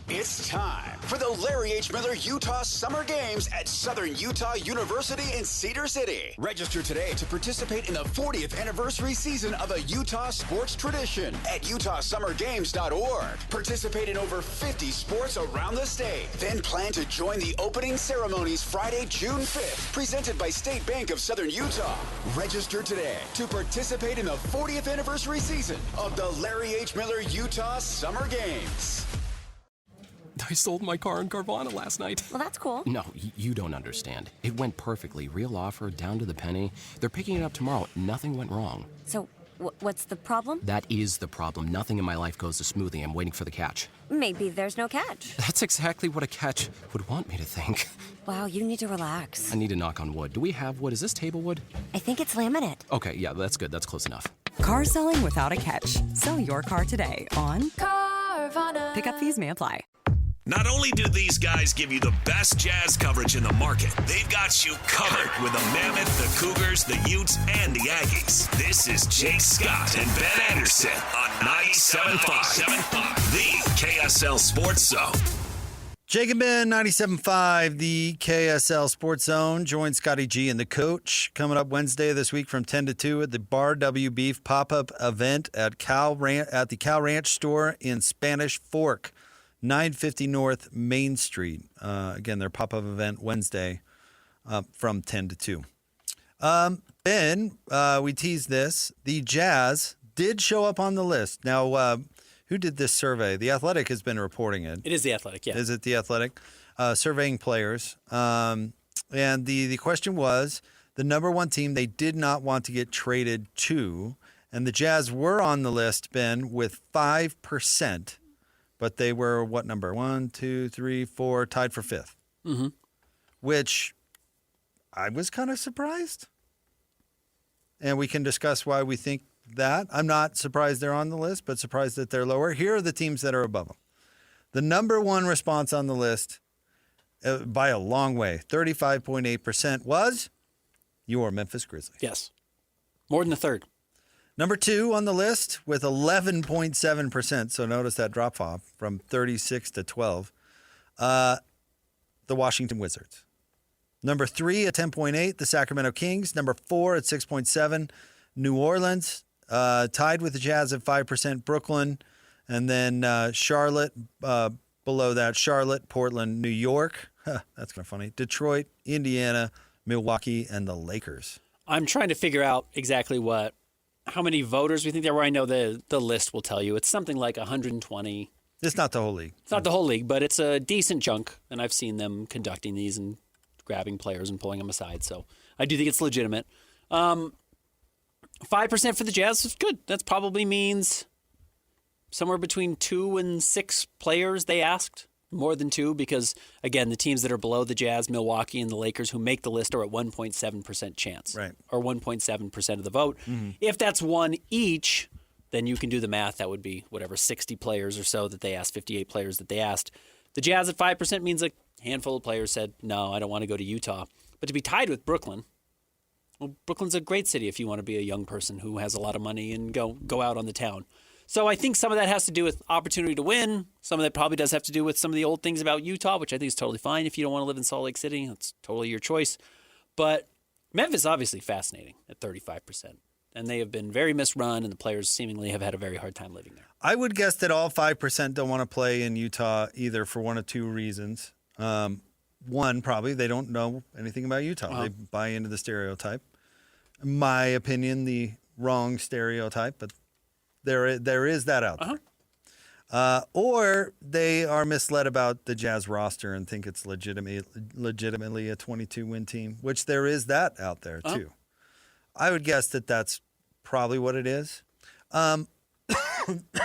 It's time for the Larry H. Miller Utah Summer Games at Southern Utah University in Cedar City. Register today to participate in the 40th anniversary season of a Utah sports tradition at utahsummergames.org. Participate in over 50 sports around the state. Then plan to join the opening ceremonies Friday, June 5th, presented by State Bank of Southern Utah. Register today to participate in the 40th anniversary season of the Larry H. Miller Utah Summer Games. I sold my car in Carvana last night. Well, that's cool. No, you don't understand. It went perfectly. Real offer, down to the penny. They're picking it up tomorrow. Nothing went wrong. So, what's the problem? That is the problem. Nothing in my life goes as smoothly. I'm waiting for the catch. Maybe there's no catch. That's exactly what a catch would want me to think. Wow, you need to relax. I need to knock on wood. Do we have wood? Is this table wood? I think it's laminate. Okay, yeah, that's good. That's close enough. Car selling without a catch. Sell your car today on Carvana. Pickup fees may apply. Not only do these guys give you the best Jazz coverage in the market, they've got you covered with the Mammoth, the Cougars, the Utes, and the Aggies. This is Jake Scott and Ben Anderson on 97.5, the KSL Sports Zone. Jake and Ben, 97.5, the KSL Sports Zone. Join Scotty G and the coach coming up Wednesday this week from 10 to 2 at the Bar W Beef pop-up event at the Cal Ranch store in Spanish Fork. 950 North Main Street. Again, their pop-up event Wednesday from 10 to 2. Ben, we teased this. The Jazz did show up on the list. Now, who did this survey? The Athletic has been reporting it. It is The Athletic, yeah. Is it The Athletic? Surveying players. And the question was, the number one team they did not want to get traded to, and the Jazz were on the list, Ben, with 5%. But they were what number? 1, 2, 3, 4, tied for 5th. Mm-hmm. Which I was kind of surprised. And we can discuss why we think that. I'm not surprised they're on the list, but surprised that they're lower. Here are the teams that are above them. The number one response on the list, by a long way, 35.8%, was your Memphis Grizzlies. Yes. More than a third. Number two on the list with 11.7%. So notice that drop off from 36 to 12. The Washington Wizards. Number three at 10.8, the Sacramento Kings. Number four at 6.7, New Orleans. Tied with the Jazz at 5%, Brooklyn. And then Charlotte, below that, Charlotte, Portland, New York. That's kind of funny. Detroit, Indiana, Milwaukee, and the Lakers. I'm trying to figure out exactly how many voters we think there were. I know the list will tell you. It's something like 120. It's not the whole league. It's not the whole league, but it's a decent chunk, and I've seen them conducting these and grabbing players and pulling them aside. So I do think it's legitimate. 5% for the Jazz is good. That probably means somewhere between 2 and 6 players they asked. More than 2 because, again, the teams that are below the Jazz, Milwaukee, and the Lakers who make the list are at 1.7% chance. Right. Or 1.7% of the vote. Mm-hmm. If that's 1 each, then you can do the math. That would be whatever, 60 players or so that they asked, 58 players that they asked. The Jazz at 5% means a handful of players said, no, I don't want to go to Utah. But to be tied with Brooklyn, well, Brooklyn's a great city if you want to be a young person who has a lot of money and go out on the town. So I think some of that has to do with opportunity to win. Some of that probably does have to do with some of the old things about Utah, which I think is totally fine. If you don't want to live in Salt Lake City, that's totally your choice. But Memphis obviously fascinating at 35%. And they have been very misrun, and the players seemingly have had a very hard time living there. I would guess that all 5% don't want to play in Utah either for one of two reasons. One, probably they don't know anything about Utah. Uh-huh. They buy into the stereotype. In my opinion, the wrong stereotype, but there is that out there. Uh-huh. Or they are misled about the Jazz roster and think it's legitimately a 22-win team, which there is that out there too. Uh-huh. I would guess that that's probably what it is.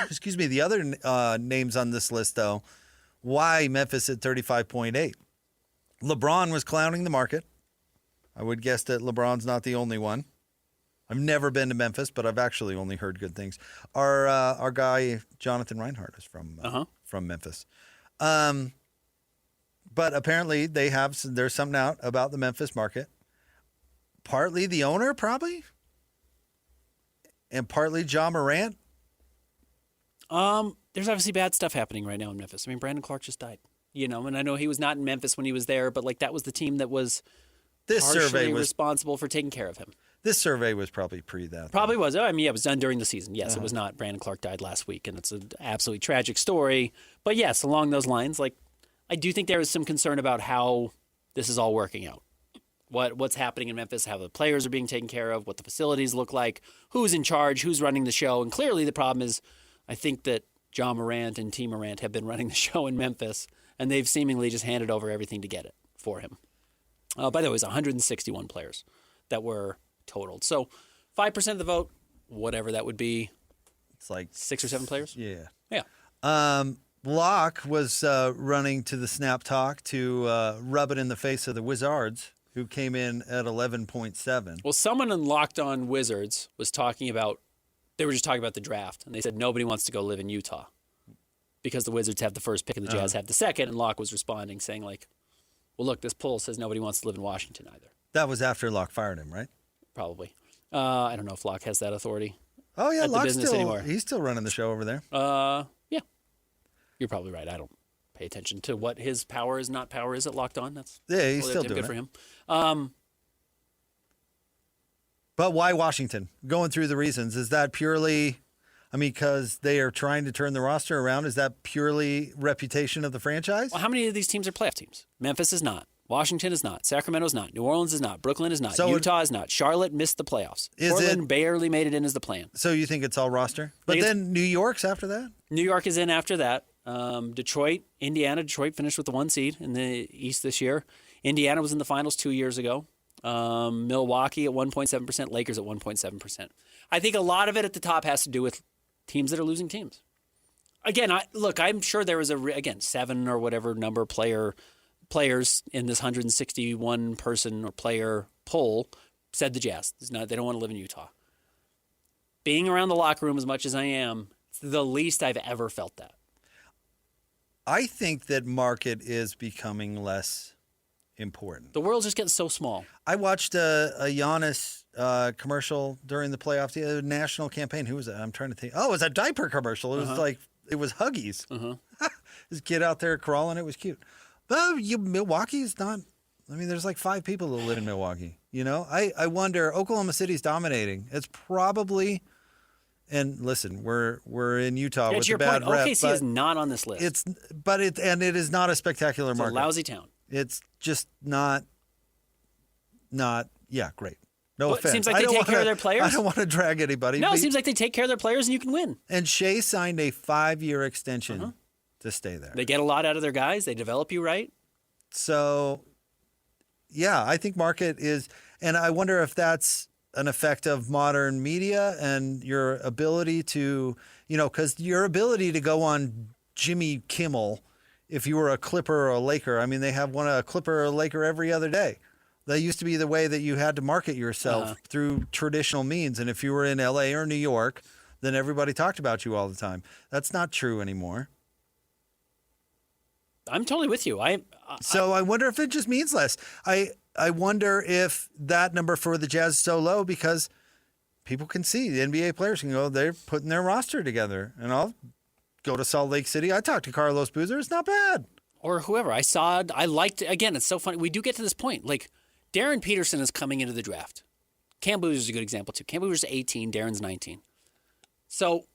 Excuse me. The other names on this list, though, why Memphis at 35.8? LeBron was clowning the market. I would guess that LeBron's not the only one. I've never been to Memphis, but I've actually only heard good things. Our guy Jonathan Reinhardt is from Memphis, but apparently there's something out about the Memphis market. Partly the owner, probably, and partly Ja Morant. there's obviously bad stuff happening right now in Memphis. I mean, Brandon Clark just died, and I know he was not in Memphis when he was there, but like that was the team that was partially responsible for taking care of him. This survey was probably pre that. Probably was. I mean, yeah, it was done during the season. Yes, it was not. Brandon Clark died last week, and it's an absolutely tragic story. But yes, along those lines, like I do think there is some concern about how this is all working out. What's happening in Memphis, how the players are being taken care of, what the facilities look like, who's in charge, who's running the show. And clearly the problem is I think that John Morant and T. Morant have been running the show in Memphis, and they've seemingly just handed over everything to get it for him. By the way, it was 161 players that were totaled. So 5% of the vote, whatever that would be. It's like 6 or 7 players? Yeah. Yeah. Locke was running to the Snap Talk to rub it in the face of the Wizards, who came in at 11.7. Well, someone on Locked On Wizards was talking about, they were just talking about the draft, and they said nobody wants to go live in Utah because the Wizards have the first pick and the Jazz have the second, and Locke was responding saying like, well, look, this poll says nobody wants to live in Washington either. That was after Locke fired him, right? Probably. I don't know if Locke has that authority. Oh, yeah, Locke's business anymore. He's still running the show over there. Yeah. You're probably right. I don't pay attention to what his power is, not power is at Locked On. That's he's still doing good it. for him. But why Washington? Going through the reasons. Is that purely, because they are trying to turn the roster around? Is that purely reputation of the franchise? Well, how many of these teams are playoff teams? Memphis is not. Washington is not. Sacramento is not. New Orleans is not. Brooklyn is not. So Utah is not. Charlotte missed the playoffs. Portland barely made it in as the plan. So you think it's all roster? But then New York's after that? New York is in after that. Detroit, Indiana. Detroit finished with the 1 seed in the East this year. Indiana was in the finals 2 years ago. Milwaukee at 1.7%. Lakers at 1.7%. I think a lot of it at the top has to do with teams that are losing teams. Again, I'm sure there was 7 or whatever number players in this 161 person or player poll said the Jazz. They don't want to live in Utah. Being around the locker room as much as I am, it's the least I've ever felt that. I think that market is becoming less important. The world's just getting so small. I watched a Giannis commercial during the playoff, the national campaign. Who was it? I'm trying to think. Oh, it was a diaper commercial. It was it was Huggies. This kid out there crawling. It was cute. But Milwaukee's not. There's like 5 people that live in Milwaukee. I wonder. Oklahoma City's dominating. It's probably. And listen, we're in Utah with a bad rep. OKC is not on this list. It is not a spectacular market. It's a lousy town. It's just not. Great. No offense. It seems like they take care of their players. I don't want to drag anybody. No, it seems like they take care of their players and you can win. And Shea signed a 5-year extension to stay there. They get a lot out of their guys. They develop you right. So, yeah, I think market is, and I wonder if that's an effect of modern media and your ability to, because your ability to go on Jimmy Kimmel, if you were a Clipper or a Laker, they have a Clipper or a Laker every other day. That used to be the way that you had to market yourself through traditional means. And if you were in LA or New York, then everybody talked about you all the time. That's not true anymore. I'm totally with you. So I wonder if it just means less. I wonder if that number for the Jazz is so low because people can see the NBA players can go, they're putting their roster together. And I'll go to Salt Lake City. I talked to Carlos Boozer. It's not bad. Or whoever. I liked, again, it's so funny. We do get to this point. Like, Darren Peterson is coming into the draft. Cam Boozer's a good example, too. Cam Boozer's 18, Darren's 19. So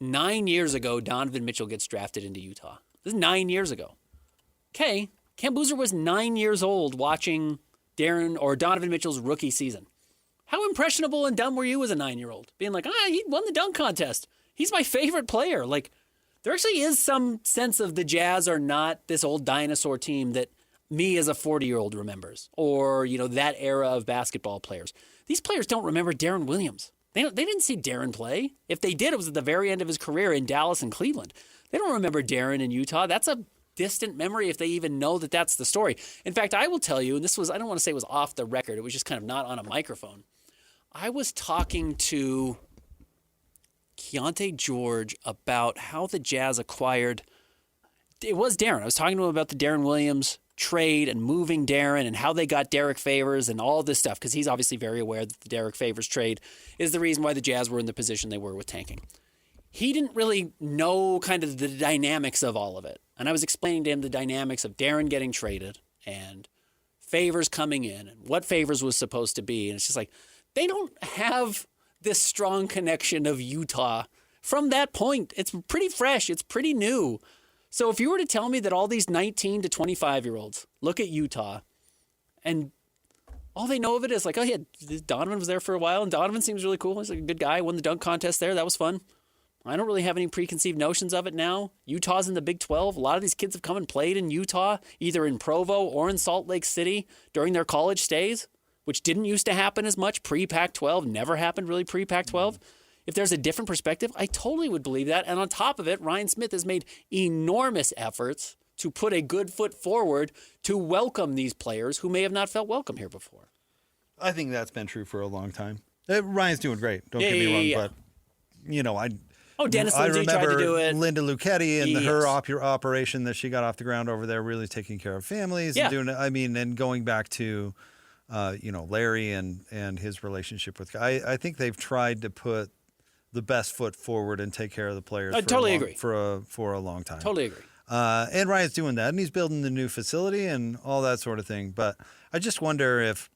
9 years ago, Donovan Mitchell gets drafted into Utah. This is 9 years ago. Okay, Cam Boozer was 9 years old watching Darren or Donovan Mitchell's rookie season. How impressionable and dumb were you as a 9-year-old? Being like, he won the dunk contest. He's my favorite player. Like, there actually is some sense of the Jazz are not this old dinosaur team that me as a 40-year-old remembers. Or, that era of basketball players. These players don't remember Darren Williams. They didn't see Darren play. If they did, it was at the very end of his career in Dallas and Cleveland. They don't remember Darren in Utah. That's a distant memory if they even know that that's the story. In fact, I will tell you, and I don't want to say it was off the record. It was just kind of not on a microphone. I was talking to Keontae George about how the Jazz acquired, it was Darren. I was talking to him about the Darren Williams trade and moving Darren and how they got Derek Favors and all this stuff because he's obviously very aware that the Derek Favors trade is the reason why the Jazz were in the position they were with tanking. he didn't really know kind of the dynamics of all of it. And I was explaining to him the dynamics of Darren getting traded and Favors coming in and what Favors was supposed to be. And it's just like, they don't have this strong connection of Utah from that point. It's pretty fresh. It's pretty new. So if you were to tell me that all these 19 to 25-year-olds look at Utah and all they know of it is like, oh, yeah, Donovan was there for a while, and Donovan seems really cool. He's like a good guy. Won the dunk contest there. That was fun. I don't really have any preconceived notions of it now. Utah's in the Big 12. A lot of these kids have come and played in Utah, either in Provo or in Salt Lake City during their college stays, which didn't used to happen as much pre-Pac-12, never happened really pre-Pac-12. If there's a different perspective, I totally would believe that. And on top of it, Ryan Smith has made enormous efforts to put a good foot forward to welcome these players who may have not felt welcome here before. I think that's been true for a long time. Ryan's doing great. Don't get me wrong, but Dennis I Lindsay tried to do remember it. Linda Lucchetti and her operation that she got off the ground over there, really taking care of families and doing. I mean, and going back to, Larry and his relationship with. I think they've tried to put the best foot forward and take care of the players. I totally agree. For a long time. Totally agree. And Ryan's doing that, and he's building the new facility and all that sort of thing. But I just wonder if,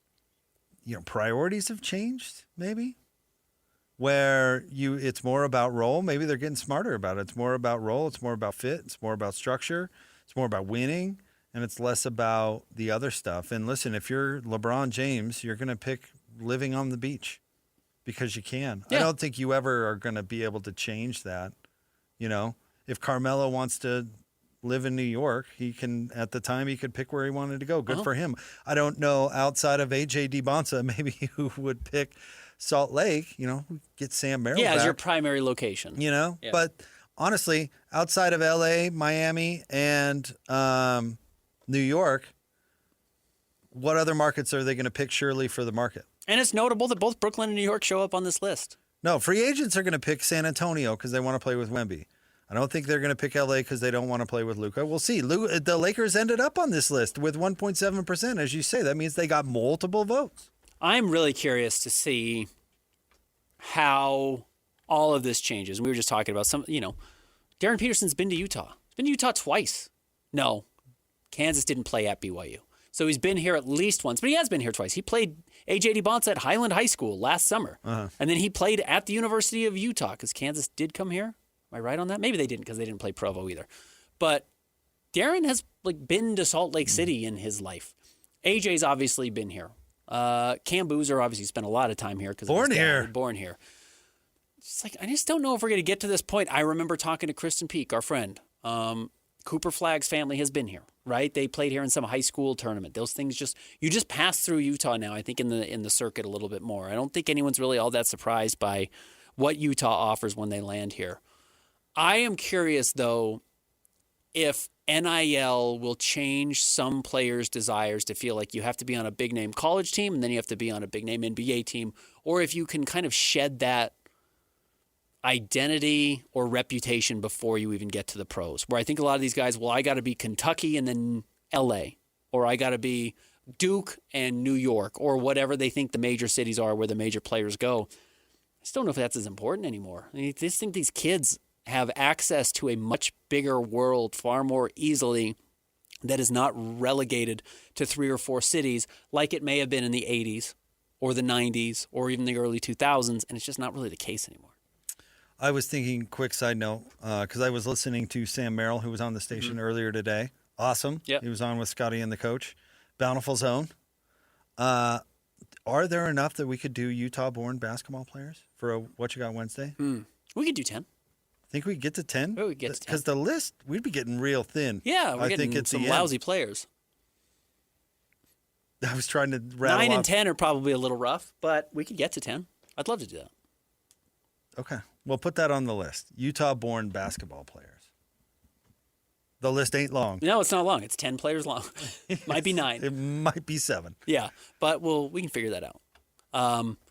priorities have changed, maybe, where it's more about role. Maybe they're getting smarter about it. It's more about role. It's more about fit. It's more about structure. It's more about winning, and it's less about the other stuff. And listen, if you're LeBron James, you're going to pick living on the beach because you can. Yeah. I don't think you ever are going to be able to change that. If Carmelo wants to live in New York, he could pick where he wanted to go. Good for him. I don't know, outside of AJ DiBonsa, maybe who would pick Salt Lake, get Sam Merrill back. As your primary location. Yeah. But honestly, outside of LA, Miami, and New York, what other markets are they going to pick surely for the market? And it's notable that both Brooklyn and New York show up on this list. No, free agents are going to pick San Antonio because they want to play with Wemby. I don't think they're going to pick LA because they don't want to play with Luka. We'll see. The Lakers ended up on this list with 1.7%. As you say, that means they got multiple votes. I'm really curious to see how all of this changes. We were just talking about Darren Peterson's been to Utah. He's been to Utah twice. No, Kansas didn't play at BYU. So he's been here at least once, but he has been here twice. He played A.J. DiBonsa at Highland High School last summer. And then he played at the University of Utah because Kansas did come here. Am I right on that? Maybe they didn't because they didn't play Provo either. But Darren has been to Salt Lake City in his life. AJ's obviously been here. Cam Boozer obviously spent a lot of time here because born here. It's like, I just don't know if we're going to get to this point. I remember talking to Kristen Peak, our friend. Cooper Flagg's family has been here, right? They played here in some high school tournament. Those things you just pass through Utah now, I think, in the circuit a little bit more. I don't think anyone's really all that surprised by what Utah offers when they land here. I am curious, though, if NIL will change some players' desires to feel like you have to be on a big-name college team and then you have to be on a big-name NBA team, or if you can kind of shed that identity or reputation before you even get to the pros, where I think a lot of these guys, I got to be Kentucky and then LA, or I got to be Duke and New York, or whatever they think the major cities are where the major players go. I just don't know if that's as important anymore. I just think these kids have access to a much bigger world far more easily that is not relegated to 3 or 4 cities like it may have been in the 80s or the 90s or even the early 2000s, and it's just not really the case anymore. I was thinking, quick side note, because I was listening to Sam Merrill, who was on the station earlier today. Awesome. Yep. He was on with Scotty and the coach. Bountiful Zone. Are there enough that we could do Utah-born basketball players for What You Got Wednesday? We could do 10. Think we could get to 10? We would get to 10. Because the list, we'd be getting real thin. Yeah, we're getting some lousy players. I was trying to rattle 9 and off. 10 are probably a little rough, but we could get to 10. I'd love to do that. Okay. Well, put that on the list. Utah-born basketball players. The list ain't long. No, it's not long. It's 10 players long. Might be 9. It might be 7. Yeah, but we can figure that out.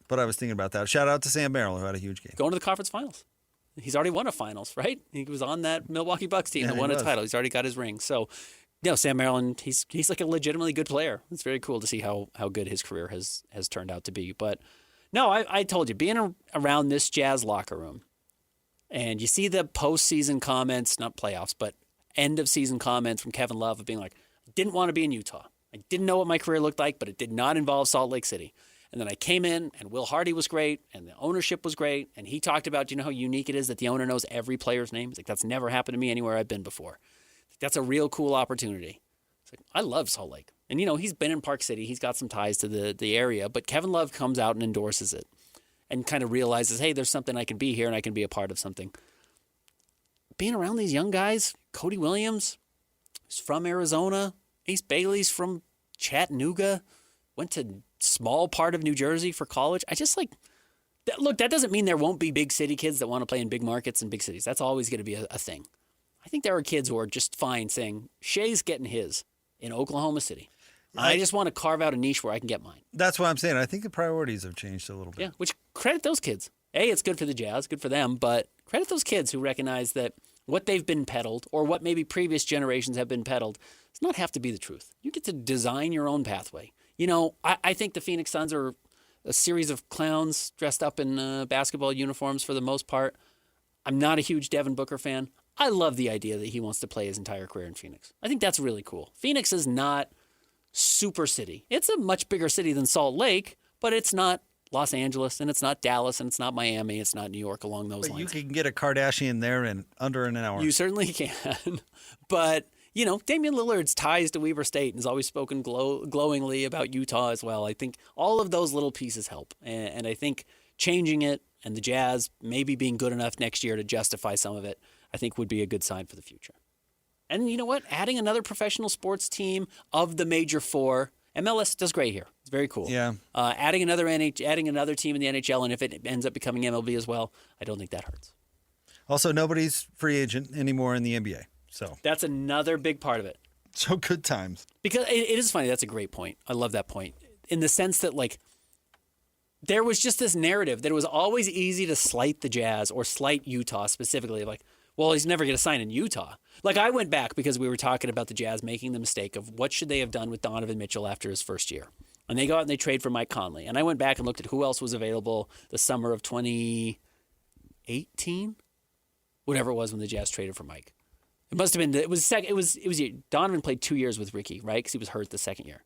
But I was thinking about that. Shout out to Sam Merrill, who had a huge game. Going to the conference finals. He's already won a finals, right? He was on that Milwaukee Bucks team that won a title. He's already got his ring. So, Sam Merrill, he's like a legitimately good player. It's very cool to see how good his career has turned out to be. But no, I told you, being around this Jazz locker room, And you see the postseason comments, not playoffs, but end of season comments from Kevin Love of being like, I didn't want to be in Utah. I didn't know what my career looked like, but it did not involve Salt Lake City. And then I came in, and Will Hardy was great, and the ownership was great. And he talked about, you know how unique it is that the owner knows every player's name? He's like, that's never happened to me anywhere I've been before. That's a real cool opportunity. It's like, I love Salt Lake. And, you know, he's been in Park City. He's got some ties to the area. But Kevin Love comes out and endorses it and kind of realizes, hey, there's something I can be here and I can be a part of something. Being around these young guys, Cody Williams, who's from Arizona, Ace Bailey's from Chattanooga, went to small part of New Jersey for college. I just like, look, that doesn't mean there won't be big city kids that want to play in big markets and big cities. That's always going to be a thing. I think there are kids who are just fine saying, Shea's getting his in Oklahoma City. I just want to carve out a niche where I can get mine. That's what I'm saying. I think the priorities have changed a little bit. Yeah, which credit those kids. It's good for the Jazz, good for them, but credit those kids who recognize that what they've been peddled or what maybe previous generations have been peddled does not have to be the truth. You get to design your own pathway. You know, I think the Phoenix Suns are a series of clowns dressed up in basketball uniforms for the most part. I'm not a huge Devin Booker fan. I love the idea that he wants to play his entire career in Phoenix. I think that's really cool. Phoenix is not super city. It's a much bigger city than Salt Lake, but it's not Los Angeles, and it's not Dallas, and it's not Miami, it's not New York along those lines. You can get a Kardashian there in under an hour. You certainly can. But, you know, Damian Lillard's ties to Weber State and has always spoken glowingly about Utah as well. I think all of those little pieces help. And I think changing it and the Jazz maybe being good enough next year to justify some of it, I think would be a good sign for the future. And you know what? Adding another professional sports team of the major four, MLS does great here. It's very cool. Yeah. Adding another team in the NHL, and if it ends up becoming MLB as well, I don't think that hurts. Also, nobody's free agent anymore in the NBA. So that's another big part of it. So good times. Because it is funny. That's a great point. I love that point. In the sense that, like, there was just this narrative that it was always easy to slight the Jazz or slight Utah specifically. Like, well, he's never going to sign in Utah. Like, I went back because we were talking about the Jazz making the mistake of what should they have done with Donovan Mitchell after his first year. And they go out and they trade for Mike Conley. And I went back and looked at who else was available the summer of 2018, whatever it was when the Jazz traded for Mike. It must have been, Donovan played 2 years with Ricky, right? Because he was hurt the second year.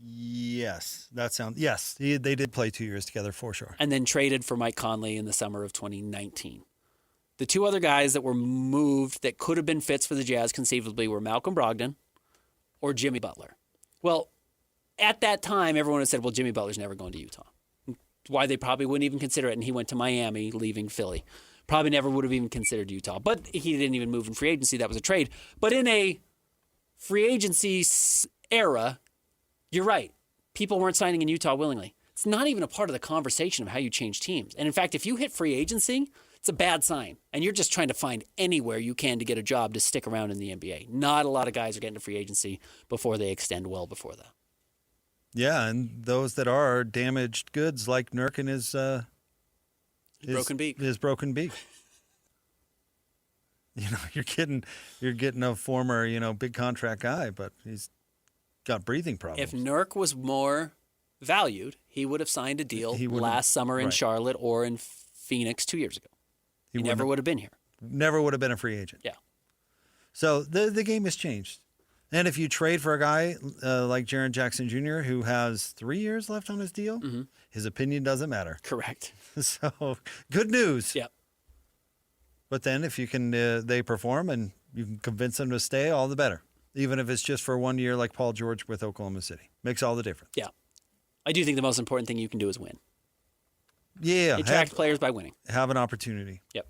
Yes, they did play 2 years together for sure. And then traded for Mike Conley in the summer of 2019. The two other guys that were moved that could have been fits for the Jazz conceivably were Malcolm Brogdon or Jimmy Butler. Well, at that time, everyone had said, well, Jimmy Butler's never going to Utah. Why they probably wouldn't even consider it, and he went to Miami, leaving Philly. Probably never would have even considered Utah. But he didn't even move in free agency. That was a trade. But in a free agency era, you're right. People weren't signing in Utah willingly. It's not even a part of the conversation of how you change teams. And in fact, if you hit free agency, it's a bad sign. And you're just trying to find anywhere you can to get a job to stick around in the NBA. Not a lot of guys are getting to free agency before they extend well before that. Yeah, and those that are damaged goods like Nurk and his broken beak. His broken beak. You know, you're getting a former, big contract guy, but he's got breathing problems. If Nurk was more valued, he would have signed a deal last summer in Charlotte or in Phoenix 2 years ago. He never would have been here. Never would have been a free agent. Yeah. So the game has changed. And if you trade for a guy like Jaren Jackson Jr., who has 3 years left on his deal, his opinion doesn't matter. Correct. So good news. Yeah. But then if you can, they perform and you can convince them to stay, all the better. Even if it's just for 1 year like Paul George with Oklahoma City. Makes all the difference. Yeah. I do think the most important thing you can do is win. Yeah. Attract players by winning. Have an opportunity. Yep.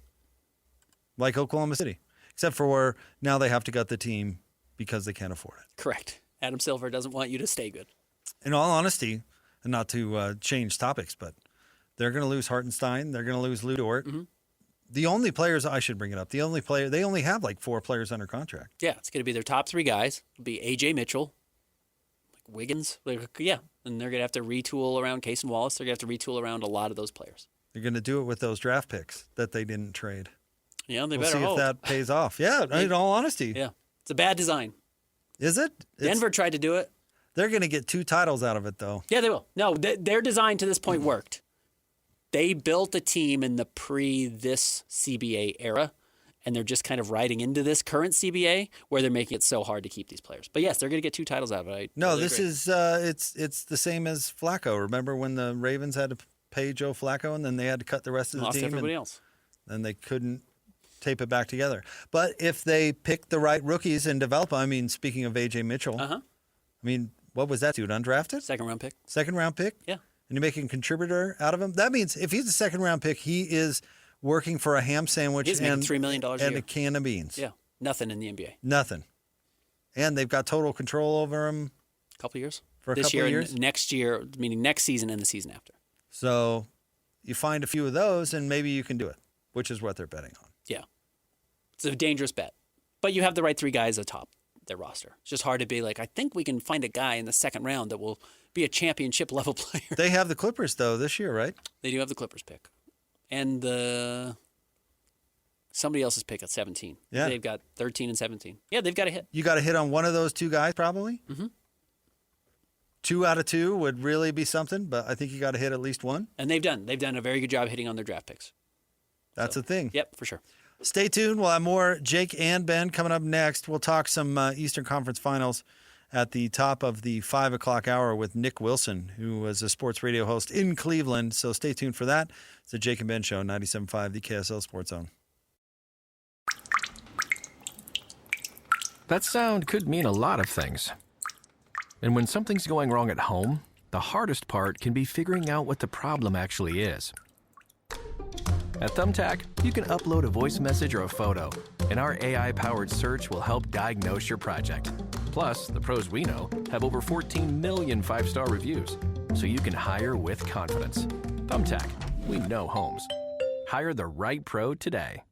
Like Oklahoma City. Except for where now they have to gut the team because they can't afford it. Correct. Adam Silver doesn't want you to stay good. In all honesty, and not to change topics, but they're going to lose Hartenstein. They're going to lose Lou Dort. Mm-hmm. The only players, I should bring it up, they only have like 4 players under contract. Yeah, it's going to be their top 3 guys. It'll be A.J. Mitchell, like Wiggins. And they're going to have to retool around Case and Wallace. They're going to have to retool around a lot of those players. They're going to do it with those draft picks that they didn't trade. Yeah, they we'll better see hope. if that pays off. Yeah, in all honesty. Yeah. It's a bad design. Is it? Denver tried to do it. They're going to get 2 titles out of it, though. Yeah, they will. No, their design to this point worked. They built a team in the this CBA era, and they're just kind of riding into this current CBA where they're making it so hard to keep these players. But yes, they're going to get 2 titles out of it. This is it's the same as Flacco. Remember when the Ravens had to pay Joe Flacco and then they had to cut the rest of the Lost team? Everybody else. Then they couldn't tape it back together. But if they pick the right rookies and develop them, I mean, speaking of A.J. Mitchell, I mean, what was that dude, undrafted? Second-round pick. Second-round pick? Yeah. And you're making a contributor out of him? That means if he's a second-round pick, he is working for a ham sandwich He's making $3 million a and year. a can of beans. Yeah, nothing in the NBA. Nothing. And they've got total control over him. A couple years. For a this couple year of years? And next year, meaning next season and the season after. So you find a few of those, and maybe you can do it, which is what they're betting on. Yeah. It's a dangerous bet. But you have the right 3 guys atop their roster. It's just hard to be like, I think we can find a guy in the second round that will be a championship-level player. They have the Clippers, though, this year, right? They do have the Clippers pick. And somebody else's pick at 17. Yeah. They've got 13 and 17. Yeah, they've got a hit. You got to hit on one of those 2 guys, probably? Mm-hmm. 2 out of 2 would really be something, but I think you got to hit at least one. And they've done a very good job hitting on their draft picks. That's the thing. Yep, for sure. Stay tuned. We'll have more Jake and Ben coming up next. We'll talk some Eastern Conference Finals at the top of the 5 o'clock hour with Nick Wilson, who was a sports radio host in Cleveland. So stay tuned for that. It's the Jake and Ben Show, 97.5, the KSL Sports Zone. That sound could mean a lot of things. And when something's going wrong at home, the hardest part can be figuring out what the problem actually is. At Thumbtack, you can upload a voice message or a photo, and our AI-powered search will help diagnose your project. Plus, the pros we know have over 14 million 5-star reviews, so you can hire with confidence. Thumbtack, we know homes. Hire the right pro today.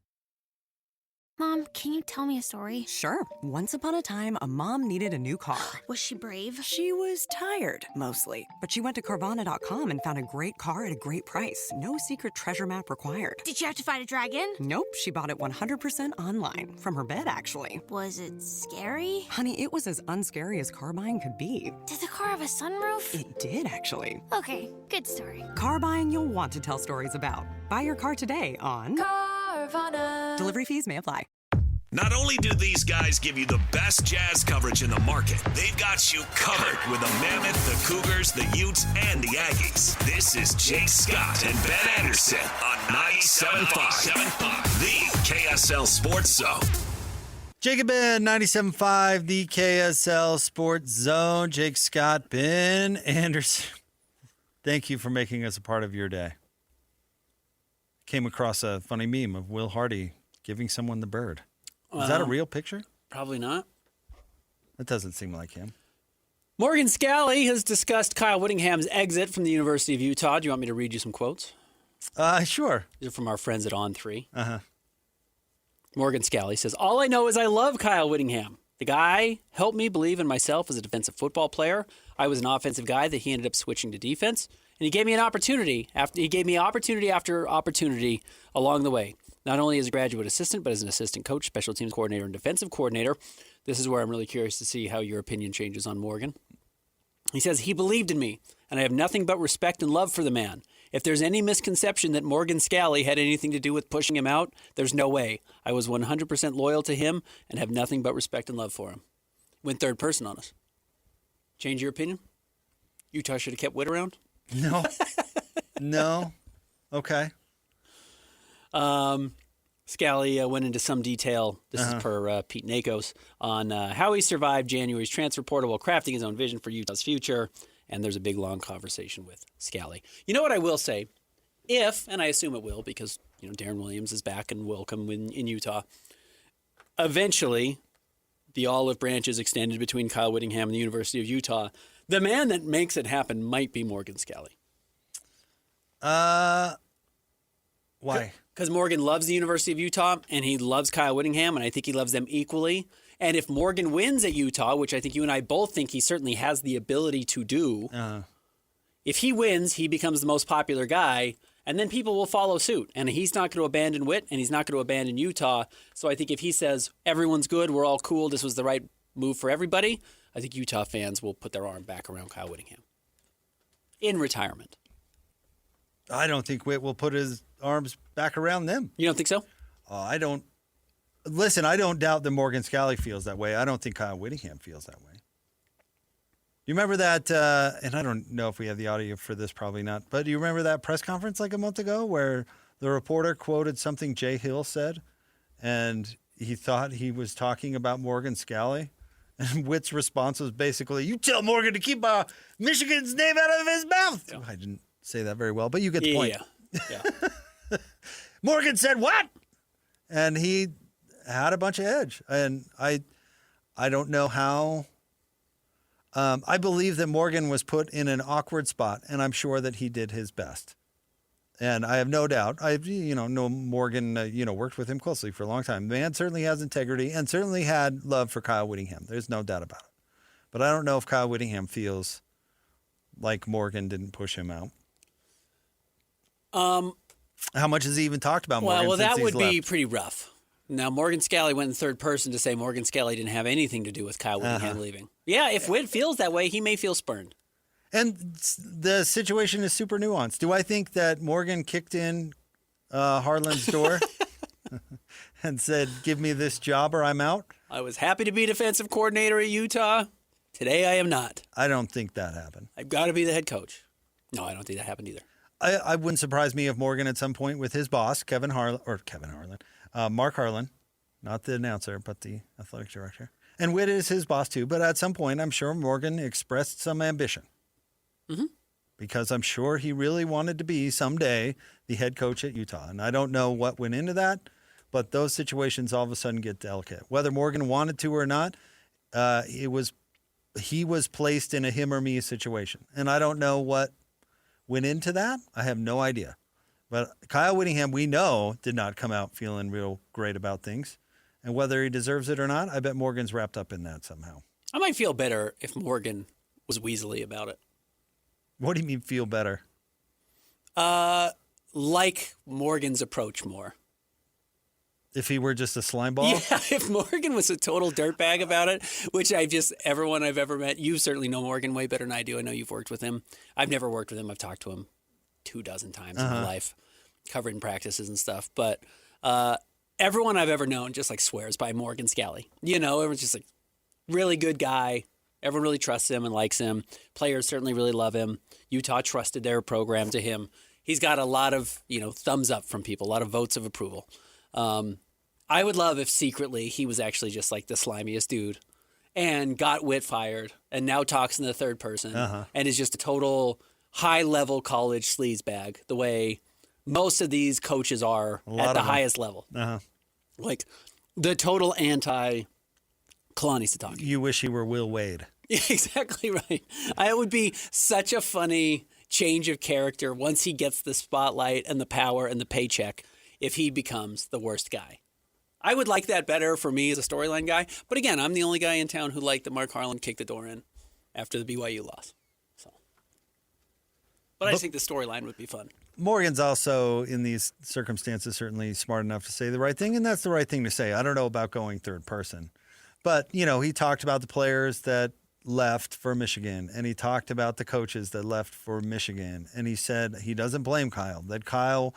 Mom, can you tell me a story? Sure. Once upon a time, a mom needed a new car. Was she brave? She was tired, mostly. But she went to Carvana.com and found a great car at a great price. No secret treasure map required. Did you have to fight a dragon? Nope, she bought it 100% online. From her bed, actually. Was it scary? Honey, it was as unscary as car buying could be. Did the car have a sunroof? It did, actually. Okay, good story. Car buying you'll want to tell stories about. Buy your car today on Carvana. Delivery fees may apply. Not only do these guys give you the best Jazz coverage in the market, they've got you covered with the Mammoth, the Cougars, the Utes, and the Aggies. This is Jake Scott and Ben Anderson on 97.5, the KSL Sports Zone. Jake and Ben, 97.5, the KSL Sports Zone. Jake Scott, Ben Anderson. Thank you for making us a part of your day. Came across a funny meme of Will Hardy giving someone the bird. Is that a real picture? Probably not. That doesn't seem like him. Morgan Scalley has discussed Kyle Whittingham's exit from the University of Utah. Do you want me to read you some quotes? Sure. These are from our friends at On3. Uh-huh. Morgan Scalley says, all I know is I love Kyle Whittingham. The guy helped me believe in myself as a defensive football player. I was an offensive guy that he ended up switching to defense. And he gave me an opportunity. He gave me opportunity after opportunity along the way. Not only as a graduate assistant, but as an assistant coach, special teams coordinator, and defensive coordinator. This is where I'm really curious to see how your opinion changes on Morgan. He says, he believed in me, and I have nothing but respect and love for the man. If there's any misconception that Morgan Scalley had anything to do with pushing him out, there's no way. I was 100% loyal to him and have nothing but respect and love for him. Went third person on us. Change your opinion? Utah should have kept Whitt around? No. No. Okay. Scally went into some detail, this is per Pete Nakos, on how he survived January's transfer portal while crafting his own vision for Utah's future. And there's a big, long conversation with Scally. You know what I will say? If, and I assume it will because, Darren Williams is back and welcome in Utah, eventually the olive branch is extended between Kyle Whittingham and the University of Utah. The man that makes it happen might be Morgan Scalley. Why? Because Morgan loves the University of Utah, and he loves Kyle Whittingham, and I think he loves them equally. And if Morgan wins at Utah, which I think you and I both think he certainly has the ability to do, if he wins, he becomes the most popular guy, and then people will follow suit. And he's not going to abandon Whitt, and he's not going to abandon Utah. So I think if he says, everyone's good, we're all cool, this was the right move for everybody, I think Utah fans will put their arm back around Kyle Whittingham in retirement. I don't think Whitt will put his arms back around them. You don't think so? I don't. Listen, I don't doubt that Morgan Scalley feels that way. I don't think Kyle Whittingham feels that way. You remember that, and I don't know if we have the audio for this, probably not, but do you remember that press conference like a month ago where the reporter quoted something Jay Hill said, and he thought he was talking about Morgan Scalley? And Whitt's response was basically, you tell Morgan to keep Michigan's name out of his mouth. Yeah. I didn't say that very well, but you get the point. Yeah. Morgan said, what? And he had a bunch of edge. And I don't know how. I believe that Morgan was put in an awkward spot, and I'm sure that he did his best. And I have no doubt. I know Morgan, worked with him closely for a long time. The man certainly has integrity and certainly had love for Kyle Whittingham. There's no doubt about it. But I don't know if Kyle Whittingham feels like Morgan didn't push him out. How much has he even talked about Morgan? Well, that would be left? pretty rough. Now, Morgan Scalley went in third person to say Morgan Scalley didn't have anything to do with Kyle Whittingham leaving. Yeah, if Whitt feels that way, he may feel spurned. And the situation is super nuanced. Do I think that Morgan kicked in Harlan's door and said, give me this job or I'm out? I was happy to be defensive coordinator at Utah. Today I am not. I don't think that happened. I've got to be the head coach. No, I don't think that happened either. I wouldn't surprise me if Morgan at some point with his boss, Mark Harlan, not the announcer, but the athletic director. And Whitt is his boss too. But at some point, I'm sure Morgan expressed some ambition. Mm-hmm. Because I'm sure he really wanted to be someday the head coach at Utah. And I don't know what went into that, but those situations all of a sudden get delicate. Whether Morgan wanted to or not, he was placed in a him or me situation. And I don't know what went into that. I have no idea. But Kyle Whittingham, we know, did not come out feeling real great about things. And whether he deserves it or not, I bet Morgan's wrapped up in that somehow. I might feel better if Morgan was weaselly about it. What do you mean feel better? Like Morgan's approach more. If he were just a slime ball? Yeah, if Morgan was a total dirtbag about it, which everyone I've ever met, you certainly know Morgan way better than I do. I know you've worked with him. I've never worked with him. I've talked to him 24 times in my life, covered in practices and stuff. But everyone I've ever known just like swears by Morgan Scalley. Everyone's just like really good guy. Everyone really trusts him and likes him. Players certainly really love him. Utah trusted their program to him. He's got a lot of, thumbs up from people, a lot of votes of approval. I would love if secretly he was actually just like the slimiest dude and got Whitt fired and now talks in the third person and is just a total high-level college sleazebag the way most of these coaches are at the highest level. Like the total anti-Kalani Sitake. You wish he were Will Wade. Yeah, exactly right. It would be such a funny change of character once he gets the spotlight and the power and the paycheck if he becomes the worst guy. I would like that better for me as a storyline guy. But again, I'm the only guy in town who liked that Mark Harlan kicked the door in after the BYU loss. But I just think the storyline would be fun. Morgan's also, in these circumstances, certainly smart enough to say the right thing, and that's the right thing to say. I don't know about going third person. But, he talked about the players that left for Michigan, and he talked about the coaches that left for Michigan, and he said he doesn't blame Kyle, that Kyle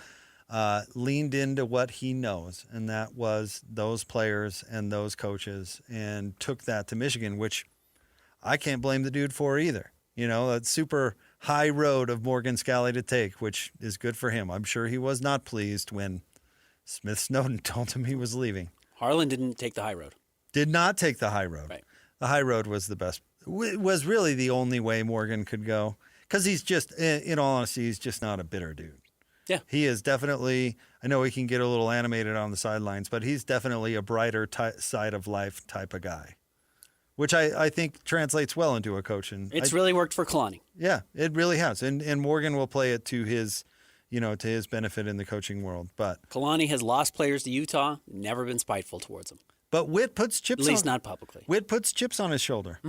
leaned into what he knows, and that was those players and those coaches, and took that to Michigan, which I can't blame the dude for either. That super high road of Morgan Scalley to take, which is good for him. I'm sure he was not pleased when Smith Snowden told him he was leaving. Harlan didn't take the high road. Did not take the high road. Right. The high road was the best. Was really the only way Morgan could go. Because he's just, in all honesty, he's just not a bitter dude. Yeah. He is definitely, I know he can get a little animated on the sidelines, but he's definitely a brighter side of life type of guy, which I think translates well into a coach. And it's really worked for Kalani. Yeah, it really has. And Morgan will play it to his, to his benefit in the coaching world. But Kalani has lost players to Utah, never been spiteful towards them. But Whitt puts chips on. At least not publicly. Whitt puts chips on his shoulder,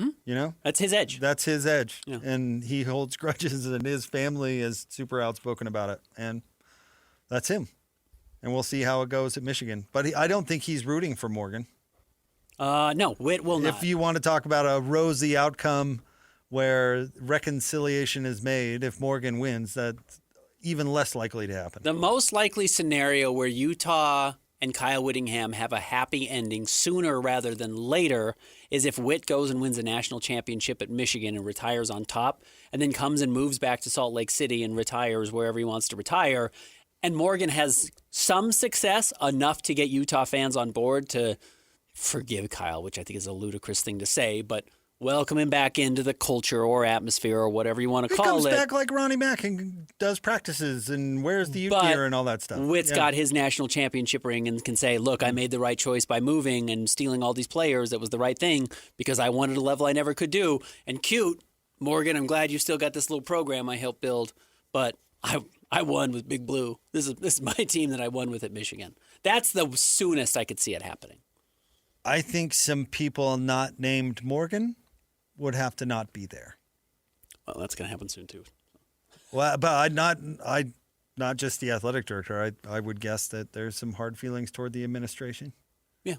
That's his edge. That's his edge. Yeah. And he holds grudges, and his family is super outspoken about it. And that's him. And we'll see how it goes at Michigan. But I don't think he's rooting for Morgan. No, Whitt will not. If you want to talk about a rosy outcome where reconciliation is made, if Morgan wins, that even less likely to happen. The most likely scenario where Utah and Kyle Whittingham have a happy ending sooner rather than later is if Whitt goes and wins a national championship at Michigan and retires on top, and then comes and moves back to Salt Lake City and retires wherever he wants to retire. And Morgan has some success, enough to get Utah fans on board to forgive Kyle, which I think is a ludicrous thing to say, but welcome him back into the culture or atmosphere or whatever you want to call it. He comes back like Ronnie Mack and does practices and wears the Ute gear and all that stuff. Whitt's got his national championship ring and can say, look, I made the right choice by moving and stealing all these players. That was the right thing because I wanted a level I never could do. And cute, Morgan, I'm glad you still got this little program I helped build, but I won with Big Blue. This is my team that I won with at Michigan. That's the soonest I could see it happening. I think some people not named Morgan would have to not be there. Well, that's going to happen soon too. Well, but not just the athletic director. I would guess that there's some hard feelings toward the administration. Yeah,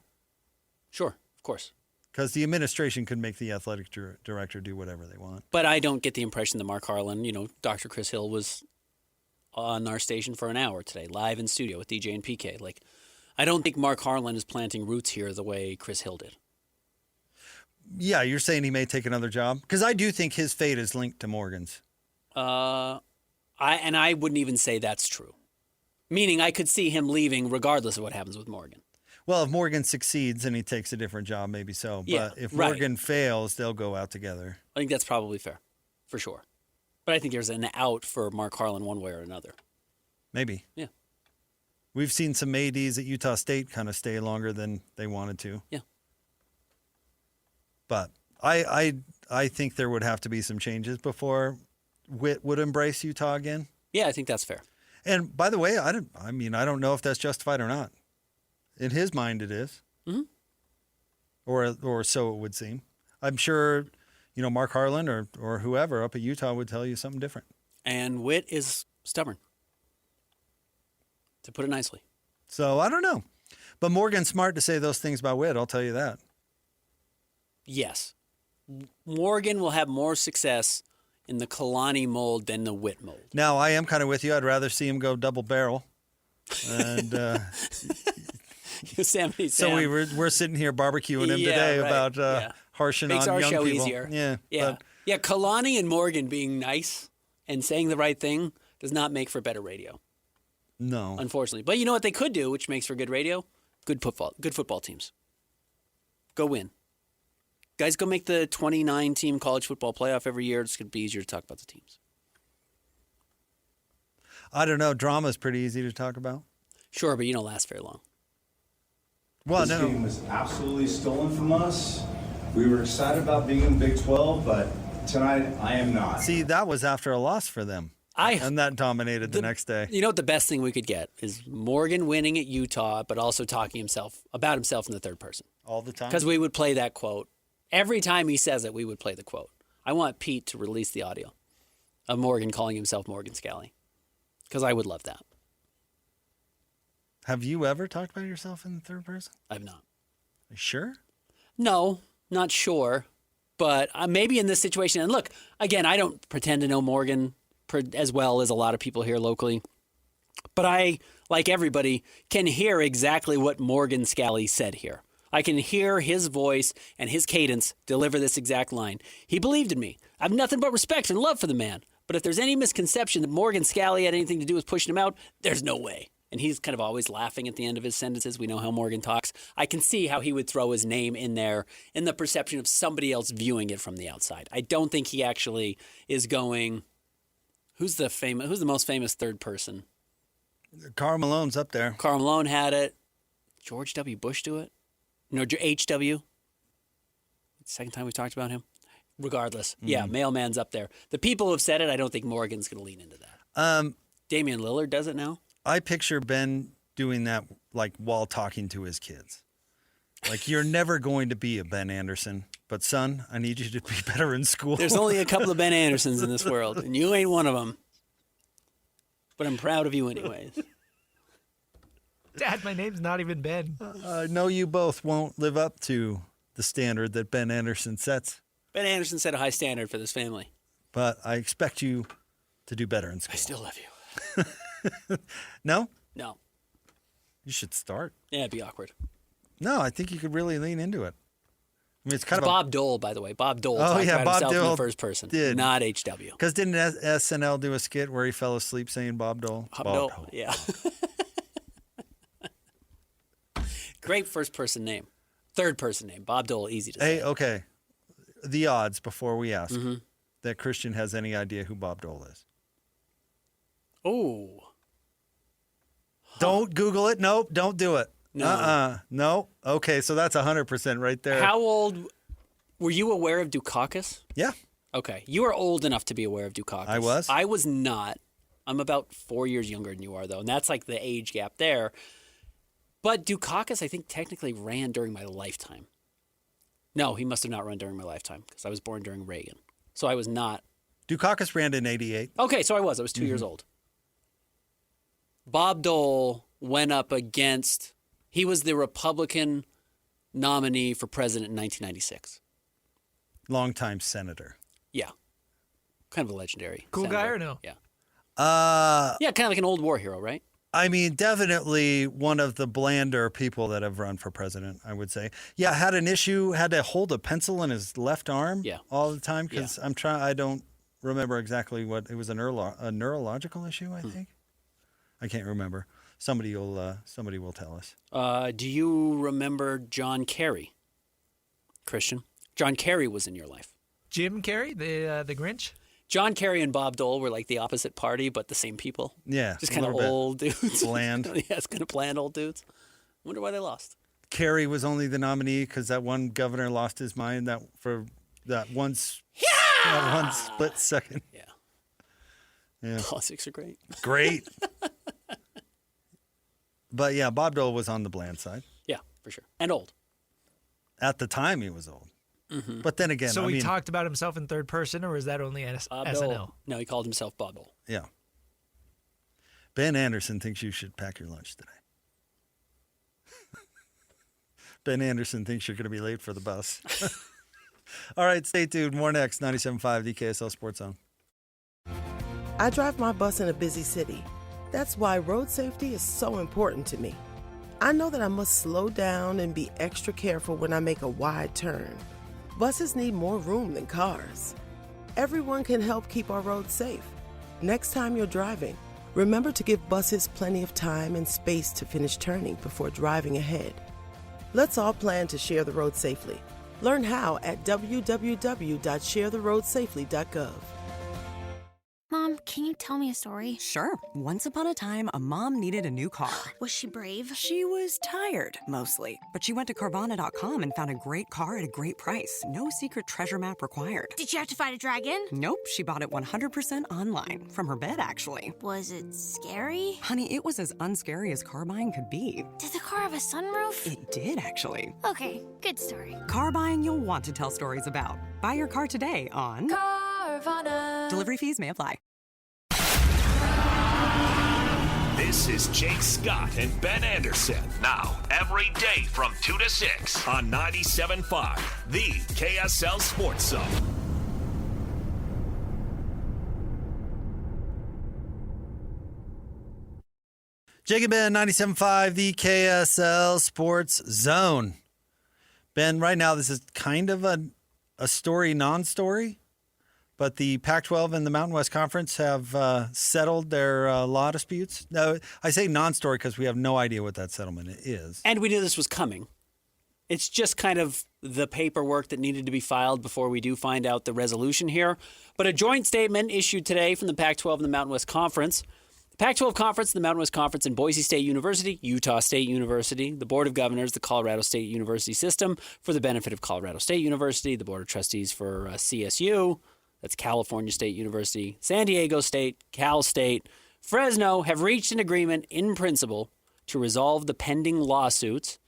sure, of course. Because the administration could make the athletic director do whatever they want. But I don't get the impression that Mark Harlan, Dr. Chris Hill was on our station for an hour today, live in studio with DJ and PK. Like, I don't think Mark Harlan is planting roots here the way Chris Hill did. Yeah, you're saying he may take another job? Because I do think his fate is linked to Morgan's. I wouldn't even say that's true. Meaning I could see him leaving regardless of what happens with Morgan. Well, if Morgan succeeds and he takes a different job, maybe so. Yeah, but if right. Morgan fails, they'll go out together. I think that's probably fair, for sure. But I think there's an out for Mark Harlan one way or another. Maybe. Yeah. We've seen some ADs at Utah State kind of stay longer than they wanted to. Yeah. But I think there would have to be some changes before Whitt would embrace Utah again. Yeah, I think that's fair. And by the way, I don't know if that's justified or not. In his mind, it is. Mm-hmm. Or so it would seem. I'm sure, Mark Harlan or whoever up at Utah would tell you something different. And Whitt is stubborn, to put it nicely. So I don't know. But Morgan's smart to say those things about Whitt, I'll tell you that. Yes. Morgan will have more success in the Kalani mold than the Whitt mold. Now, I am kind of with you. I'd rather see him go double barrel. And Yosemite so Sam. we're sitting here barbecuing him today right. about harshing Makes on our young show people. easier. Yeah. Yeah, Kalani and Morgan being nice and saying the right thing does not make for better radio. No. Unfortunately. But you know what they could do, which makes for good radio? Good football teams. Go win. Guys, go make the 29-team college football playoff every year. It's going to be easier to talk about the teams. I don't know. Drama is pretty easy to talk about. Sure, but you don't last very long. Well, this game was absolutely stolen from us. We were excited about being in the Big 12, but tonight I am not. See, that was after a loss for them. And that dominated the next day. You know what the best thing we could get is Morgan winning at Utah, but also talking about himself in the third person. All the time? Because we would play that quote. Every time he says it, we would play the quote. I want Pete to release the audio of Morgan calling himself Morgan Scalley. Because I would love that. Have you ever talked about yourself in the third person? I've not. Are you sure? No, not sure. But maybe in this situation. And look, again, I don't pretend to know Morgan as well as a lot of people here locally. But I, like everybody, can hear exactly what Morgan Scalley said here. I can hear his voice and his cadence deliver this exact line. He believed in me. I have nothing but respect and love for the man. But if there's any misconception that Morgan Scalley had anything to do with pushing him out, there's no way. And he's kind of always laughing at the end of his sentences. We know how Morgan talks. I can see how he would throw his name in there in the perception of somebody else viewing it from the outside. I don't think he actually is going, who's the most famous third person? Karl Malone's up there. Karl Malone had it. George W. Bush do it? No, H.W. Second time we talked about him. Regardless. Yeah, mailman's up there. The people who have said it, I don't think Morgan's going to lean into that. Damian Lillard does it now. I picture Ben doing that while talking to his kids. You're never going to be a Ben Anderson, but son, I need you to be better in school. There's only a couple of Ben Andersons in this world, and you ain't one of them. But I'm proud of you anyways. Dad, my name's not even Ben. I know you both won't live up to the standard that Ben Anderson sets. Ben Anderson set a high standard for this family. But I expect you to do better in school. I still love you. No? No. You should start. Yeah, it'd be awkward. No, I think you could really lean into it. I mean, it's kind It's of Bob Dole, by the way. Bob Dole Oh, talked yeah, about Bob himself in Dole the first person, did. not HW. Because didn't SNL do a skit where he fell asleep saying Bob Dole? Bob Dole, yeah. Great first-person name. Third-person name. Bob Dole, easy to say. Hey, okay. The odds before we ask that Christian has any idea who Bob Dole is. Oh. Don't Google it. Nope, don't do it. No. No. Okay, so that's 100% right there. How old were you aware of Dukakis? Yeah. Okay. You are old enough to be aware of Dukakis. I was? I was not. I'm about 4 years younger than you are, though, and that's like the age gap there. But Dukakis, I think, technically ran during my lifetime. No, he must have not run during my lifetime because I was born during Reagan. So I was not. Dukakis ran in 88. Okay, so I was. I was 2 years old. Bob Dole went up against, he was the Republican nominee for president in 1996. Longtime senator. Yeah. Kind of a legendary. Cool senator. guy or no? Yeah. Yeah, kind of like an old war hero, right? I mean, definitely one of the blander people that have run for president, I would say. Yeah, had an issue, had to hold a pencil in his left arm all the time because I don't remember exactly what, it was a neurological issue, I think. I can't remember. Somebody will tell us. Do you remember John Kerry, Christian? John Kerry was in your life. Jim Carrey, the Grinch? John Kerry and Bob Dole were like the opposite party, but the same people. Yeah. Just kind of old dudes. Bland. Yeah, it's kind of bland old dudes. Wonder why they lost. Kerry was only the nominee because that one governor lost his mind for that one split second. Yeah. Politics are great. Great. But yeah, Bob Dole was on the bland side. Yeah, for sure. And old. At the time, he was old. But then again, So he talked about himself in third person, or was that only Bob SNL? Dole. No, he called himself Bob Dole. Yeah. Ben Anderson thinks you should pack your lunch today. Ben Anderson thinks you're going to be late for the bus. All right, stay tuned. More next. 97.5, the KSL Sports Zone. I drive my bus in a busy city. That's why road safety is so important to me. I know that I must slow down and be extra careful when I make a wide turn. Buses need more room than cars. Everyone can help keep our roads safe. Next time you're driving, remember to give buses plenty of time and space to finish turning before driving ahead. Let's all plan to share the road safely. Learn how at www.sharetheroadsafely.gov. Mom, can you tell me a story? Sure. Once upon a time, a mom needed a new car. Was she brave? She was tired, mostly. But she went to Carvana.com and found a great car at a great price. No secret treasure map required. Did she have to fight a dragon? Nope, she bought it 100% online. From her bed, actually. Was it scary? Honey, it was as unscary as car buying could be. Did the car have a sunroof? It did, actually. Okay, good story. Car buying you'll want to tell stories about. Buy your car today on Carvana. Delivery fees may apply. This is Jake Scott and Ben Anderson. Now, every day from 2 to 6 on 97.5, the KSL Sports Zone. Jake and Ben, 97.5, the KSL Sports Zone. Ben, right now this is kind of a story, non-story, but the Pac-12 and the Mountain West Conference have settled their law disputes. No, I say non-story because we have no idea what that settlement is. And we knew this was coming. It's just kind of the paperwork that needed to be filed before we do find out the resolution here. But a joint statement issued today from the Pac-12 and the Mountain West Conference. The Pac-12 Conference, the Mountain West Conference, and Boise State University, Utah State University, the Board of Governors, the Colorado State University system for the benefit of Colorado State University, the Board of Trustees for CSU, that's California State University, San Diego State, Cal State, Fresno have reached an agreement in principle to resolve the pending lawsuits.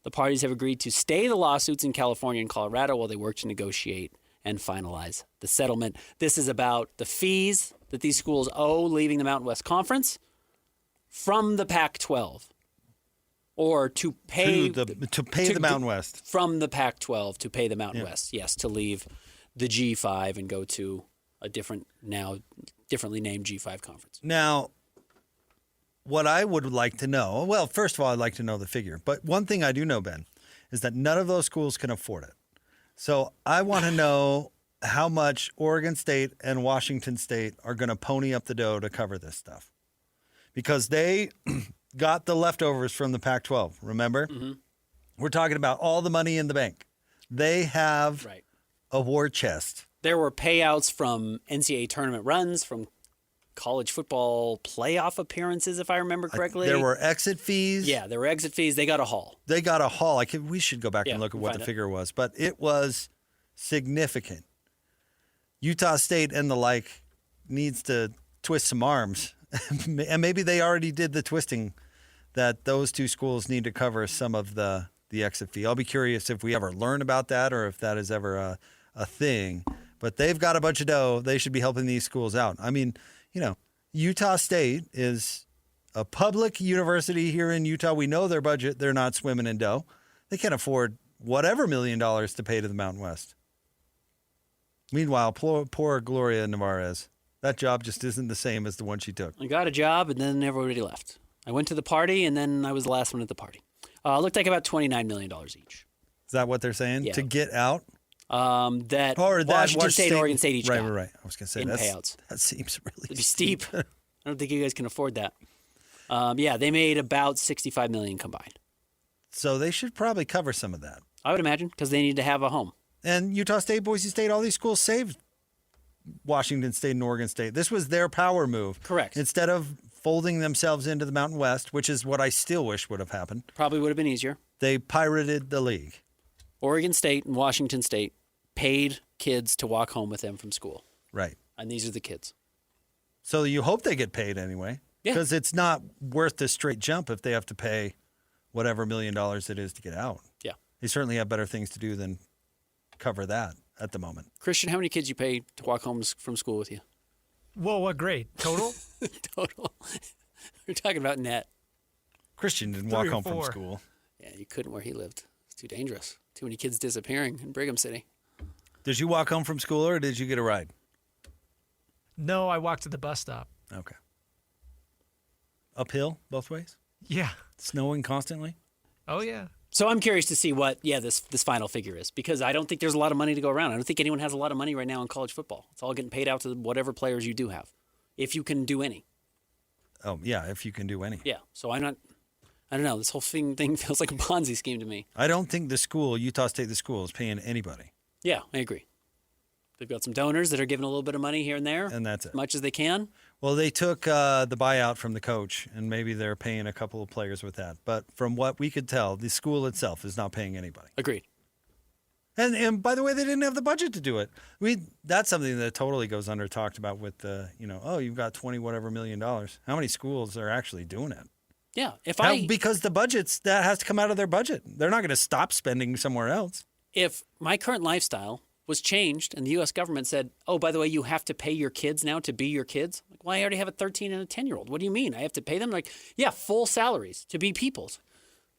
The parties have agreed to stay the lawsuits in California and Colorado while they work to negotiate and finalize the settlement. This is about the fees that these schools owe leaving the Mountain West Conference from the Pac-12, or to pay the Mountain West from the Pac-12 to pay the Mountain West. Yes, to leave the G5 and go to a differently named G5 conference. Now, what I would like to know, well, first of all, I'd like to know the figure. But one thing I do know, Ben, is that none of those schools can afford it. So I want to know how much Oregon State and Washington State are going to pony up the dough to cover this stuff. Because they got the leftovers from the Pac-12, remember? Mm-hmm. We're talking about all the money in the bank. They have a war chest. There were payouts from NCAA tournament runs, from college football playoff appearances, if I remember correctly. There were exit fees. Yeah, there were exit fees. They got a haul. They got a haul. We should go back and look at what the figure was, but it was significant. Utah State and the like needs to twist some arms, and maybe they already did the twisting that those two schools need to cover some of the exit fee. I'll be curious if we ever learn about that or if that is ever a thing. But they've got a bunch of dough. They should be helping these schools out. I mean, Utah State is a public university here in Utah. We know their budget. They're not swimming in dough. They can't afford whatever $1 million to pay to the Mountain West. Meanwhile, poor Gloria Nevarez, that job just isn't the same as the one she took. I got a job, and then everybody left. I went to the party, and then I was the last one at the party. Looked like about $29 million each. Is that what they're saying? Yeah. To get out? Washington State, Oregon State each got. Right. I was going to say, payouts. That seems really It'd be steep. I don't think you guys can afford that. They made about $65 million combined. So they should probably cover some of that. I would imagine, because they need to have a home. And Utah State, Boise State, all these schools saved Washington State and Oregon State. This was their power move. Correct. Instead of folding themselves into the Mountain West, which is what I still wish would have happened. Probably would have been easier. They pirated the league. Oregon State and Washington State paid kids to walk home with them from school. Right. And these are the kids. So you hope they get paid anyway. Yeah. Because it's not worth the straight jump if they have to pay whatever $1 million it is to get out. Yeah. They certainly have better things to do than cover that at the moment. Christian, how many kids you pay to walk home from school with you? Whoa, what grade? Total? Total. We're talking about net. Christian didn't walk home from school. Yeah, you couldn't where he lived. It's too dangerous. Too many kids disappearing in Brigham City. Did you walk home from school or did you get a ride? No, I walked to the bus stop. Okay. Uphill both ways? Yeah. Snowing constantly? Oh, yeah. So I'm curious to see what, this final figure is, because I don't think there's a lot of money to go around. I don't think anyone has a lot of money right now in college football. It's all getting paid out to whatever players you do have, if you can do any. Oh, yeah, if you can do any. Yeah, so I don't know. This whole thing feels like a Ponzi scheme to me. I don't think the school, Utah State, the school, is paying anybody. Yeah, I agree. They've got some donors that are giving a little bit of money here and there. And that's it. As much as they can. Well, they took the buyout from the coach, and maybe they're paying a couple of players with that. But from what we could tell, the school itself is not paying anybody. Agreed. And by the way, they didn't have the budget to do it. That's something that totally goes under talked about with you've got 20 whatever $1 million. How many schools are actually doing it? Yeah, because the budgets, that has to come out of their budget. They're not going to stop spending somewhere else. If my current lifestyle was changed and the U.S. government said, oh, by the way, you have to pay your kids now to be your kids. Like, well, I already have a 13 and a 10-year-old. What do you mean? I have to pay them? Like, yeah, full salaries to be people's.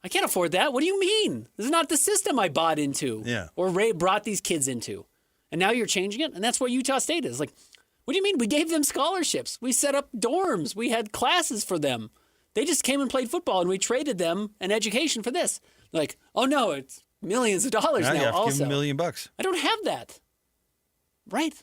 I can't afford that. What do you mean? This is not the system I bought into or brought these kids into. And now you're changing it? And that's what Utah State is. Like, what do you mean? We gave them scholarships. We set up dorms. We had classes for them. They just came and played football, and we traded them an education for this. Like, oh, no, it's millions of dollars now you have to also. give them $1 million. I don't have that. Right.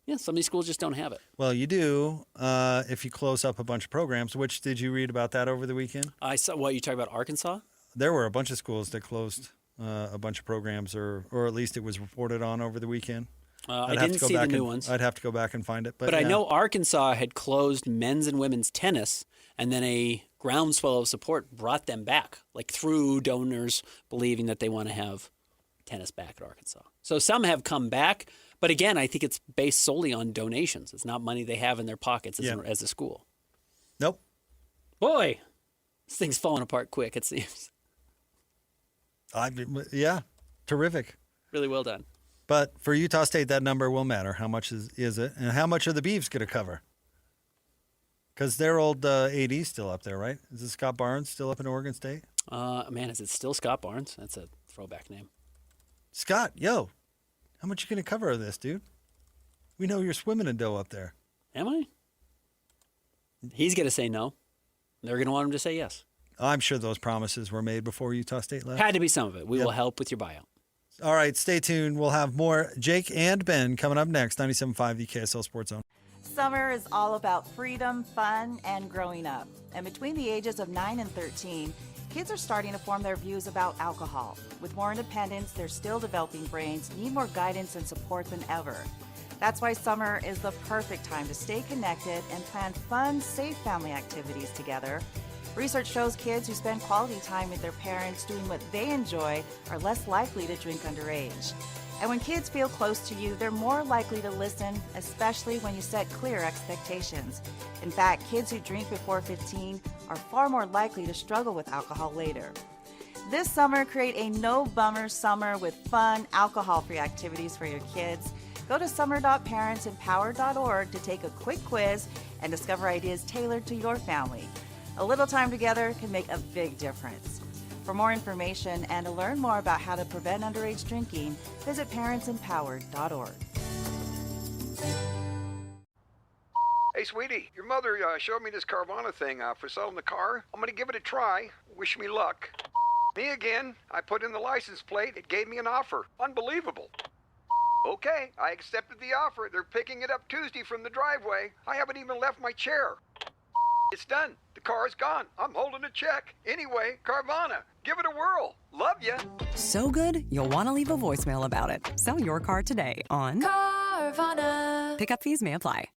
Yeah, some of these schools just don't have it. Well, you do if you close up a bunch of programs. Which did you read about that over the weekend? I saw, you talking about Arkansas? There were a bunch of schools that closed a bunch of programs, or at least it was reported on over the weekend. I didn't see the new ones. I'd have to go back and find it. But I know Arkansas had closed men's and women's tennis, and then a groundswell of support brought them back, like through donors believing that they want to have tennis back at Arkansas. So some have come back, but again, I think it's based solely on donations. It's not money they have in their pockets as a school. Nope. Boy, this thing's falling apart quick, it seems. Terrific. Really well done. But for Utah State, that number will matter. How much is it? And how much are the Beavs going to cover? Because their old AD's still up there, right? Is it Scott Barnes still up in Oregon State? Man, is it still Scott Barnes? That's a throwback name. Scott, how much you going to cover of this, dude? We know you're swimming in dough up there. Am I? He's going to say no. They're going to want him to say yes. I'm sure those promises were made before Utah State left. Had to be some of it. We will help with your buyout. All right, stay tuned. We'll have more Jake and Ben coming up next. 97.5, the KSL Sports Zone. Summer is all about freedom, fun, and growing up. And between the ages of 9 and 13, kids are starting to form their views about alcohol. With more independence, their still developing brains need more guidance and support than ever. That's why summer is the perfect time to stay connected and plan fun, safe family activities together. Research shows kids who spend quality time with their parents doing what they enjoy are less likely to drink underage. And when kids feel close to you, they're more likely to listen, especially when you set clear expectations. In fact, kids who drink before 15 are far more likely to struggle with alcohol later. This summer, create a no-bummer summer with fun, alcohol-free activities for your kids. Go to summer.parentsempowered.org to take a quick quiz and discover ideas tailored to your family. A little time together can make a big difference. For more information and to learn more about how to prevent underage drinking, visit parentsempowered.org. Hey, sweetie, your mother showed me this Carvana thing for selling the car. I'm going to give it a try. Wish me luck. Me again. I put in the license plate. It gave me an offer. Unbelievable. Okay, I accepted the offer. They're picking it up Tuesday from the driveway. I haven't even left my chair. It's done. The car's gone. I'm holding a check. Anyway, Carvana, give it a whirl. Love ya. So good, you'll want to leave a voicemail about it. Sell your car today on Carvana. Pickup fees may apply.